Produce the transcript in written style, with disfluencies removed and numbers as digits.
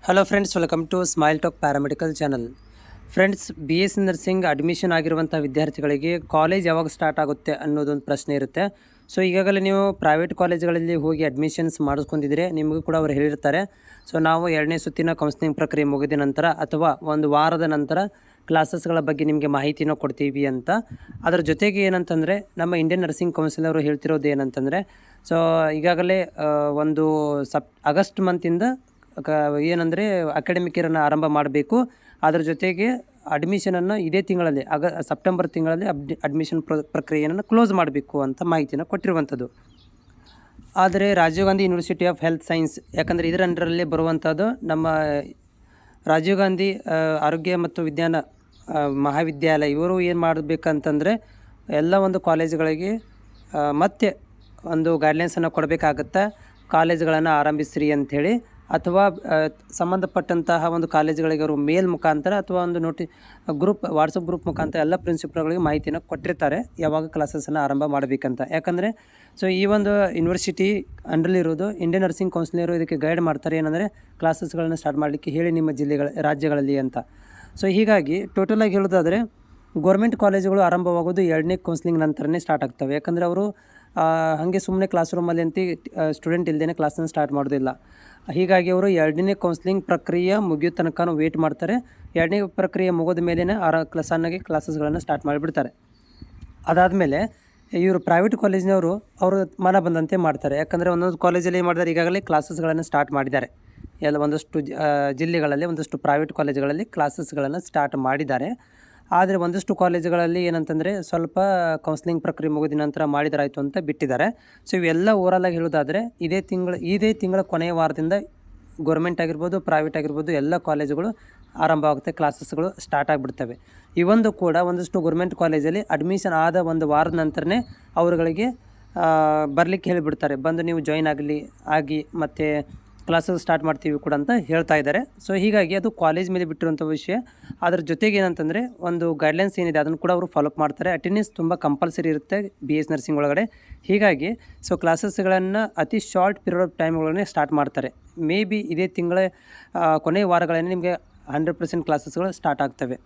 Hello friends, welcome to Smile Talk paramedical channel. Friends, BSc nursing admission ಆಗಿರುವಂಥ ವಿದ್ಯಾರ್ಥಿಗಳಿಗೆ college ಯಾವಾಗ start ಆಗುತ್ತೆ ಅನ್ನೋದೊಂದು ಪ್ರಶ್ನೆ ಇರುತ್ತೆ. ಸೊ ಈಗಾಗಲೇ ನೀವು ಪ್ರೈವೇಟ್ ಕಾಲೇಜ್ಗಳಲ್ಲಿ ಹೋಗಿ ಅಡ್ಮಿಷನ್ಸ್ ಮಾಡಿಸ್ಕೊಂಡಿದ್ರೆ ನಿಮಗೂ ಕೂಡ ಅವ್ರು ಹೇಳಿರ್ತಾರೆ. ಸೊ ನಾವು 2ನೇ ಸುತ್ತಿನ ಕೌನ್ಸಿಲಿಂಗ್ ಪ್ರಕ್ರಿಯೆ ಮುಗಿದ ನಂತರ ಅಥವಾ ಒಂದು ವಾರದ ನಂತರ ಕ್ಲಾಸಸ್ಗಳ ಬಗ್ಗೆ ನಿಮಗೆ ಮಾಹಿತಿನ ಕೊಡ್ತೀವಿ ಅಂತ. ಅದರ ಜೊತೆಗೆ ಏನಂತಂದರೆ ನಮ್ಮ ಇಂಡಿಯನ್ ನರ್ಸಿಂಗ್ ಕೌನ್ಸಿಲ್ ಅವರು ಹೇಳ್ತಿರೋದು ಏನಂತಂದರೆ, ಸೊ ಈಗಾಗಲೇ ಒಂದು ಆಗಸ್ಟ್ ಮಂತಿಂದ ಏನಂದರೆ ಅಕಾಡೆಮಿಕ್ ಇಯರನ್ನು ಆರಂಭ ಮಾಡಬೇಕು. ಅದರ ಜೊತೆಗೆ ಅಡ್ಮಿಷನನ್ನು ಇದೇ ತಿಂಗಳಲ್ಲಿ ಸೆಪ್ಟೆಂಬರ್ ತಿಂಗಳಲ್ಲಿ ಅಡ್ಮಿಷನ್ ಪ್ರಕ್ರಿಯೆಯನ್ನು ಕ್ಲೋಸ್ ಮಾಡಬೇಕು ಅಂತ ಮಾಹಿತಿಯನ್ನು ಕೊಟ್ಟಿರುವಂಥದ್ದು. ಆದರೆ Rajiv Gandhi University of Health Science, ಯಾಕಂದರೆ ಇದರ ಅಂಡರಲ್ಲೇ ಬರುವಂಥದ್ದು ನಮ್ಮ ರಾಜೀವ್ ಗಾಂಧಿ ಆರೋಗ್ಯ ಮತ್ತು ವಿಜ್ಞಾನ ಮಹಾವಿದ್ಯಾಲಯ. ಇವರು ಏನು ಮಾಡಬೇಕಂತಂದರೆ ಎಲ್ಲ ಒಂದು ಕಾಲೇಜುಗಳಿಗೆ ಮತ್ತೆ ಒಂದು ಗೈಡ್ಲೈನ್ಸನ್ನು ಕೊಡಬೇಕಾಗತ್ತೆ. ಕಾಲೇಜುಗಳನ್ನು ಆರಂಭಿಸ್ರಿ ಅಂಥೇಳಿ, ಅಥವಾ ಸಂಬಂಧಪಟ್ಟಂತಹ ಒಂದು ಕಾಲೇಜುಗಳಿಗೆ ಅವರು ಮೇಲ್ ಮುಖಾಂತರ ಅಥವಾ ಒಂದು ವಾಟ್ಸಪ್ ಗ್ರೂಪ್ ಮುಖಾಂತರ ಎಲ್ಲ ಪ್ರಿನ್ಸಿಪಲ್ಗಳಿಗೆ ಮಾಹಿತಿನ ಕೊಟ್ಟಿರ್ತಾರೆ ಯಾವಾಗ ಕ್ಲಾಸಸ್ಸನ್ನು ಆರಂಭ ಮಾಡಬೇಕಂತ. ಯಾಕಂದರೆ ಸೊ ಈ ಒಂದು ಯೂನಿವರ್ಸಿಟಿ ಅಂಡರಲ್ಲಿರೋದು ಇಂಡಿಯನ್ ನರ್ಸಿಂಗ್ ಕೌನ್ಸಿಲರು ಇದಕ್ಕೆ ಗೈಡ್ ಮಾಡ್ತಾರೆ, ಏನಂದರೆ ಕ್ಲಾಸಸ್ಗಳನ್ನು ಸ್ಟಾರ್ಟ್ ಮಾಡಲಿಕ್ಕೆ ಹೇಳಿ ನಿಮ್ಮ ರಾಜ್ಯಗಳಲ್ಲಿ ಅಂತ. ಸೊ ಹೀಗಾಗಿ ಟೋಟಲಾಗಿ ಹೇಳೋದಾದರೆ ಗೌರ್ಮೆಂಟ್ ಕಾಲೇಜುಗಳು ಆರಂಭವಾಗೋದು 2ನೇ ಕೌನ್ಸಿಲಿಂಗ್ ನಂತರನೇ ಸ್ಟಾರ್ಟ್ ಆಗ್ತವೆ. ಯಾಕಂದರೆ ಅವರು ಹಾಗೆ ಸುಮ್ಮನೆ ಕ್ಲಾಸ್ ರೂಮಲ್ಲಿ ಅಂತ ಸ್ಟೂಡೆಂಟ್ ಇಲ್ಲದೇ ಕ್ಲಾಸನ್ನು ಸ್ಟಾರ್ಟ್ ಮಾಡೋದಿಲ್ಲ. ಹೀಗಾಗಿ ಅವರು 2ನೇ ಕೌನ್ಸಿಲಿಂಗ್ ಪ್ರಕ್ರಿಯೆ ಮುಗಿಯೋ ತನಕ ವೇಟ್ ಮಾಡ್ತಾರೆ. 2ನೇ ಪ್ರಕ್ರಿಯೆ ಮುಗಿದ ಮೇಲೇ ಸಣ್ಣಗೆ ಕ್ಲಾಸಸ್ಗಳನ್ನು ಸ್ಟಾರ್ಟ್ ಮಾಡಿಬಿಡ್ತಾರೆ. ಅದಾದಮೇಲೆ ಇವರು ಪ್ರೈವೇಟ್ ಕಾಲೇಜಿನವರು ಅವರು ಮನ ಬಂದಂತೆ ಮಾಡ್ತಾರೆ. ಯಾಕಂದರೆ ಒಂದೊಂದು ಕಾಲೇಜಲ್ಲಿ ಏನು ಮಾಡಿದ್ದಾರೆ, ಈಗಾಗಲೇ ಕ್ಲಾಸಸ್ಗಳನ್ನು ಸ್ಟಾರ್ಟ್ ಮಾಡಿದ್ದಾರೆ. ಒಂದಷ್ಟು ಜಿಲ್ಲೆಗಳಲ್ಲಿ ಒಂದಷ್ಟು ಪ್ರೈವೇಟ್ ಕಾಲೇಜುಗಳಲ್ಲಿ ಕ್ಲಾಸಸ್ಗಳನ್ನು ಸ್ಟಾರ್ಟ್ ಮಾಡಿದ್ದಾರೆ. ಆದರೆ ಒಂದಷ್ಟು ಕಾಲೇಜುಗಳಲ್ಲಿ ಏನಂತಂದರೆ ಸ್ವಲ್ಪ ಕೌನ್ಸಿಲಿಂಗ್ ಪ್ರಕ್ರಿಯೆ ಮುಗಿದ ನಂತರ ಮಾಡಿದರಾಯಿತು ಅಂತ ಬಿಟ್ಟಿದ್ದಾರೆ. ಸೊ ಇವೆಲ್ಲ ಓವರಾಲಾಗಿ ಹೇಳೋದಾದರೆ ಇದೇ ತಿಂಗಳ ಕೊನೆಯ ವಾರದಿಂದ ಗೌರ್ಮೆಂಟ್ ಆಗಿರ್ಬೋದು, ಪ್ರೈವೇಟ್ ಆಗಿರ್ಬೋದು ಎಲ್ಲ ಕಾಲೇಜುಗಳು ಆರಂಭ ಆಗುತ್ತೆ, ಕ್ಲಾಸಸ್ಗಳು ಸ್ಟಾರ್ಟ್ ಆಗಿಬಿಡ್ತವೆ. ಇವೊಂದು ಕೂಡ ಒಂದಷ್ಟು ಗೌರ್ಮೆಂಟ್ ಕಾಲೇಜಲ್ಲಿ ಅಡ್ಮಿಷನ್ ಆದ ಒಂದು ವಾರದ ನಂತರನೇ ಅವರುಗಳಿಗೆ ಬರಲಿಕ್ಕೆ ಹೇಳಿಬಿಡ್ತಾರೆ, ಬಂದು ನೀವು ಜಾಯಿನ್ ಆಗಿ ಮತ್ತು ಕ್ಲಾಸಸ್ ಸ್ಟಾರ್ಟ್ ಮಾಡ್ತೀವಿ ಕೂಡ ಅಂತ ಹೇಳ್ತಾ ಇದ್ದಾರೆ. ಸೊ ಹೀಗಾಗಿ ಅದು ಕಾಲೇಜ್ ಮೇಲೆ ಬಿಟ್ಟಿರುವಂಥ ವಿಷಯ. ಅದರ ಜೊತೆಗೆ ಏನಂತಂದರೆ ಒಂದು ಗೈಡ್ಲೈನ್ಸ್ ಏನಿದೆ ಅದನ್ನು ಕೂಡ ಅವರು ಫಾಲೋಅಪ್ ಮಾಡ್ತಾರೆ. ಅಟೆಂಡೆನ್ಸ್ ತುಂಬ ಕಂಪಲ್ಸರಿ ಇರುತ್ತೆ BS ನರ್ಸಿಂಗ್ ಒಳಗಡೆ. ಹೀಗಾಗಿ ಸೊ ಕ್ಲಾಸಸ್ಗಳನ್ನು ಅತಿ ಶಾರ್ಟ್ ಪೀರಿಯಡ್ ಆಫ್ ಟೈಮ್ ಒಳಗಡೆ ಸ್ಟಾರ್ಟ್ ಮಾಡ್ತಾರೆ. ಮೇ ಬಿ ಇದೇ ತಿಂಗಳ ಕೊನೆಯ ವಾರಗಳೇ ನಿಮಗೆ 100% ಕ್ಲಾಸಸ್ಗಳು ಸ್ಟಾರ್ಟ್ ಆಗ್ತವೆ.